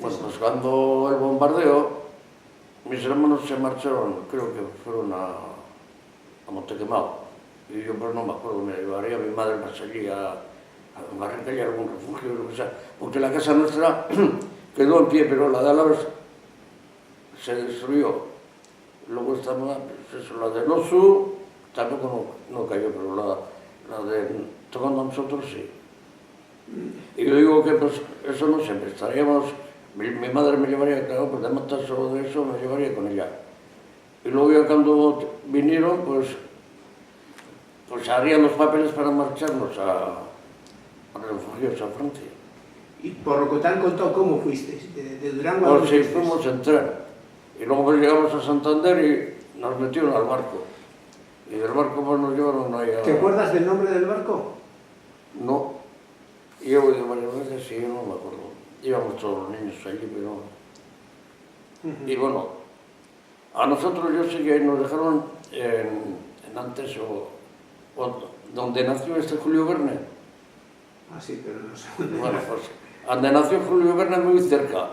Bueno, pues cuando el bombardeo, mis hermanos se marcharon, creo que fueron a Montequemado. Y yo pues no me acuerdo, me llevaría a mi madre más allí a Barranca y a algún refugio, lo que sea. Porque la casa nuestra quedó en pie, pero la de Álava se destruyó. Luego estaba, pues eso, la de Nosu, tampoco no cayó, pero la de tocando a nosotros sí. Y yo digo que pues eso no siempre estaríamos, mi madre me llevaría, claro, pues de matar solo de eso me llevaría con ella. Y luego ya cuando vinieron, pues harían los papeles para marcharnos a refugios a Francia. ¿Y por lo que te han contado cómo fuiste? ¿De Durango a Pues dónde sí, fuiste? fuimos en tren. Y luego pues llegamos a Santander y nos metieron al barco. Y del barco pues nos llevaron ahí a... ¿Te acuerdas del nombre del barco? No. Yo he ido varias veces y yo no me acuerdo. Íbamos todos los niños allí, pero... Y bueno, a nosotros yo sé que nos dejaron en antes donde nació Julio Verne. Ah, sí, pero no sé. Bueno, pues donde nació Julio Verne muy cerca.